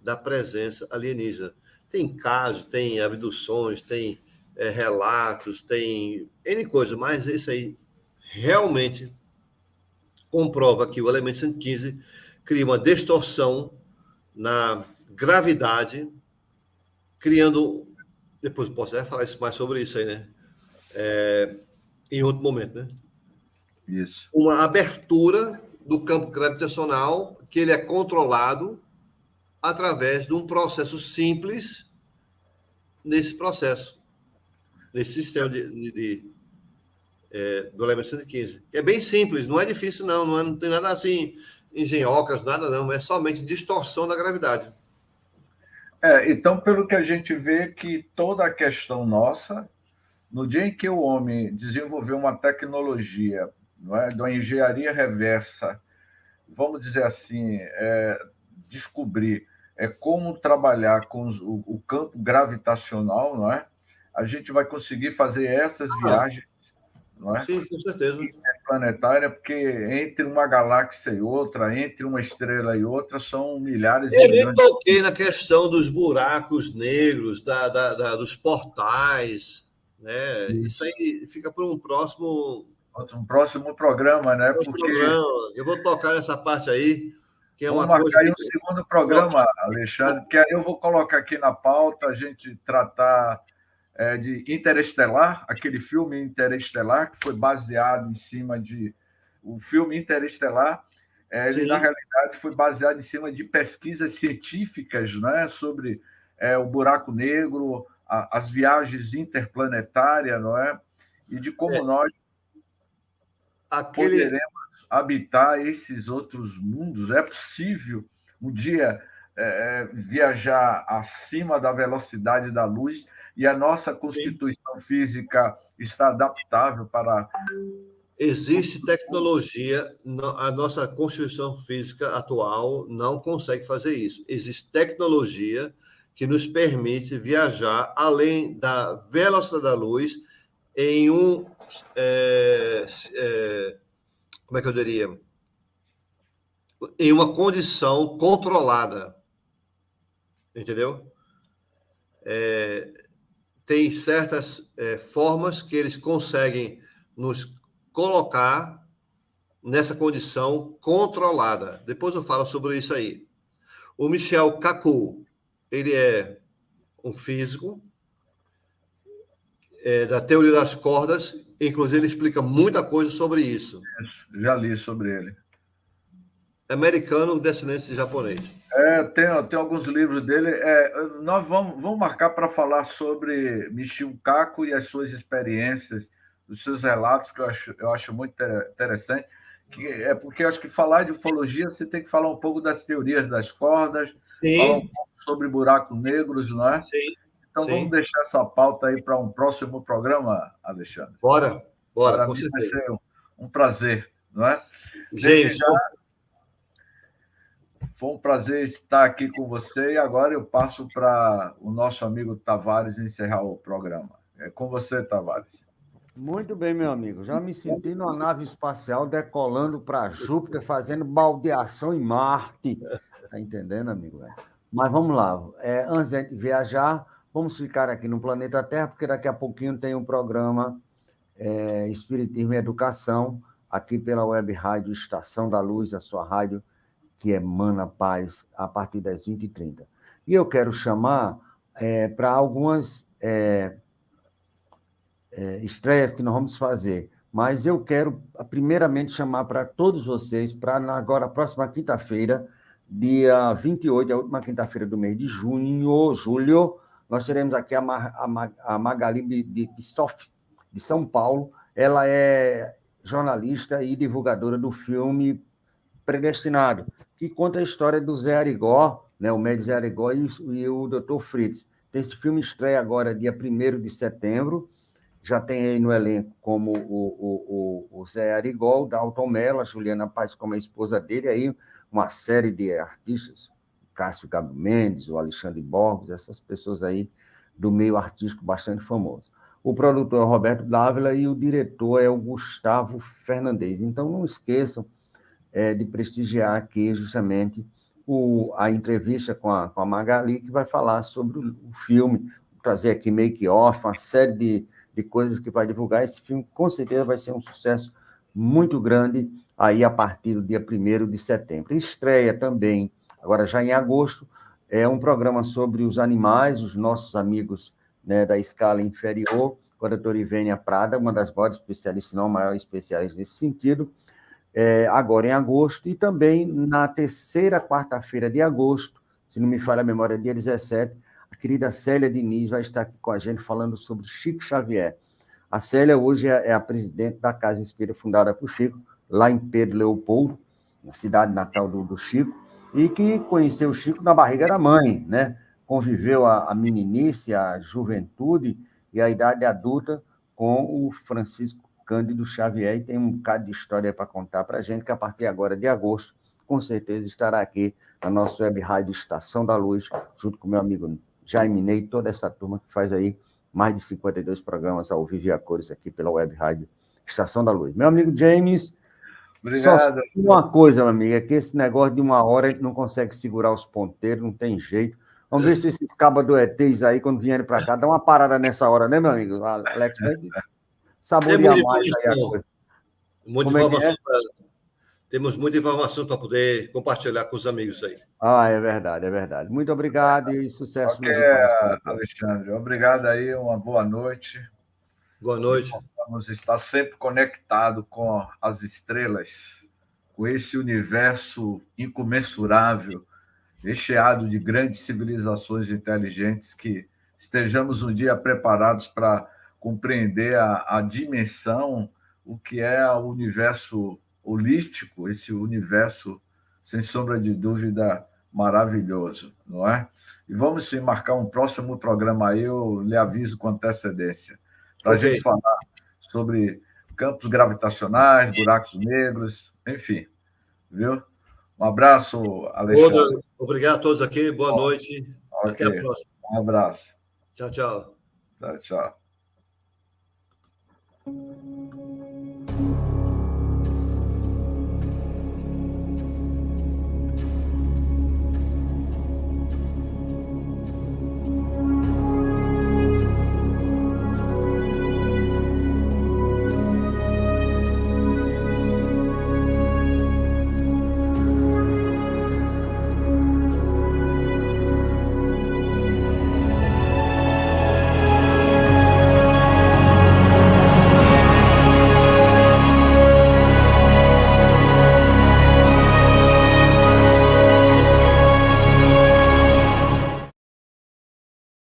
da presença alienígena. Tem casos, tem abduções, tem relatos, tem N coisas, mas isso aí realmente comprova que o elemento 115 cria uma distorção na gravidade, criando... Depois posso até falar mais sobre isso aí, né? Em outro momento, né? Isso. Uma abertura do campo gravitacional que ele é controlado através de um processo simples nesse processo, nesse sistema do elemento 115. É bem simples, não é difícil, não tem nada assim, engenhocas, nada não, é somente distorção da gravidade. Então, pelo que a gente vê, que toda a questão nossa, no dia em que o homem desenvolveu uma tecnologia, não é, de uma engenharia reversa, vamos dizer assim, descobrir como trabalhar com o campo gravitacional, não é? A gente vai conseguir fazer essas viagens, não é? Sim, com certeza. Interplanetária, porque entre uma galáxia e outra, entre uma estrela e outra, são milhares Eu de nem milhões. toquei na questão dos buracos negros, dos portais, né? Isso aí fica para um próximo programa, né? programa. Eu vou tocar nessa parte aí, que é Vamos uma coisa marcar aí que... um segundo programa, Alexandre, que aí eu vou colocar aqui na pauta, a gente tratar de Interestelar, aquele filme Interestelar, que foi baseado em cima de... O filme Interestelar, ele, na realidade, foi baseado em cima de pesquisas científicas, né, sobre o buraco negro, as viagens interplanetárias, não é? E de como nós poderemos habitar esses outros mundos. É possível um dia viajar acima da velocidade da luz e a nossa constituição física está adaptável para... Existe tecnologia, a nossa constituição física atual não consegue fazer isso. Existe tecnologia que nos permite viajar além da velocidade da luz em como é que eu diria? Em uma condição controlada. Entendeu? Tem certas formas que eles conseguem nos colocar nessa condição controlada. Depois eu falo sobre isso aí. O Michel Kaku, ele é um físico da teoria das cordas, inclusive ele explica muita coisa sobre isso. Já li sobre ele. Americano, descendente de japonês. Tem alguns livros dele. Nós vamos marcar para falar sobre Michio Kaku e as suas experiências, os seus relatos, que eu acho muito interessante. Porque eu acho que falar de ufologia, você tem que falar um pouco das teorias das cordas, Sim. falar um pouco sobre buracos negros, não é? Sim. Então, Sim. vamos deixar essa pauta aí para um próximo programa, Alexandre. Bora, Para com mim vai certeza. ser um prazer, não é? Desde James, já, foi um prazer estar aqui com você e agora eu passo para o nosso amigo Tavares encerrar o programa. É com você, Tavares. Muito bem, meu amigo. Já me senti numa nave espacial decolando para Júpiter, fazendo baldeação em Marte. Tá entendendo, amigo? Mas vamos lá. Antes de viajar, vamos ficar aqui no planeta Terra, porque daqui a pouquinho tem um programa Espiritismo e Educação, aqui pela Web Rádio Estação da Luz, a sua rádio que emana paz a partir das 20h30. E eu quero chamar para algumas estreias que nós vamos fazer, mas eu quero, primeiramente, chamar para todos vocês, para agora, a próxima quinta-feira, dia 28, a última quinta-feira do mês de julho, nós teremos aqui a Magali Bissoff, de São Paulo. Ela é jornalista e divulgadora do filme Predestinado, que conta a história do Zé Arigó, né, o médico Zé Arigó e o Dr. Fritz. Esse filme estreia agora, dia 1º de setembro, já tem aí no elenco como o Zé Arigó, o Dalton Mello, a Juliana Paz como a esposa dele, aí uma série de artistas, Cássio Gabo Mendes, o Alexandre Borges, essas pessoas aí do meio artístico bastante famoso. O produtor é o Roberto Dávila e o diretor é o Gustavo Fernandes. Então, não esqueçam de prestigiar aqui justamente a entrevista com a Magali, que vai falar sobre o filme, trazer aqui make-off, uma série de coisas que vai divulgar. Esse filme, com certeza, vai ser um sucesso muito grande aí a partir do dia 1º de setembro. Estreia também, agora já em agosto, um programa sobre os animais, os nossos amigos, né, da escala inferior, com a doutora Ivênia Prada, uma das maiores especialistas, se não a maior especialista nesse sentido, agora em agosto, e também na terceira quarta-feira de agosto, se não me falha a memória, dia 17, a querida Célia Diniz vai estar aqui com a gente falando sobre Chico Xavier. A Célia hoje é a presidente da Casa Espírita fundada por Chico, lá em Pedro Leopoldo, na cidade natal do Chico, e que conheceu o Chico na barriga da mãe, né? Conviveu a meninice, a juventude e a idade adulta com o Francisco Cândido Xavier, e tem um bocado de história para contar para a gente, que a partir agora de agosto, com certeza estará aqui na nossa web rádio Estação da Luz, junto com meu amigo Jaime Ney, toda essa turma que faz aí mais de 52 programas ao vivo e a cores aqui pela web rádio Estação da Luz. Meu amigo James, obrigado. Só uma coisa, meu amigo, é que esse negócio de 1 hora a gente não consegue segurar os ponteiros, não tem jeito. Vamos ver se esses cabas do ETs aí, quando vierem para cá, dá uma parada nessa hora, né, meu amigo? Alex, saborear mais aí a coisa. Temos muita informação para poder compartilhar com os amigos aí. É verdade, é verdade. Muito obrigado e sucesso. Alexandre, obrigado aí, uma boa noite. Boa noite. Vamos estar sempre conectados com as estrelas, com esse universo incomensurável, recheado de grandes civilizações inteligentes, que estejamos um dia preparados para compreender a dimensão, o que é o universo holístico, esse universo, sem sombra de dúvida, maravilhoso, não é? E vamos sim marcar um próximo programa aí, eu lhe aviso com antecedência, para a gente falar sobre campos gravitacionais, buracos negros, enfim, viu? Um abraço, Alexandre. Obrigado a todos aqui, boa noite. Até a próxima. Um abraço. Tchau, tchau. Tchau, tchau.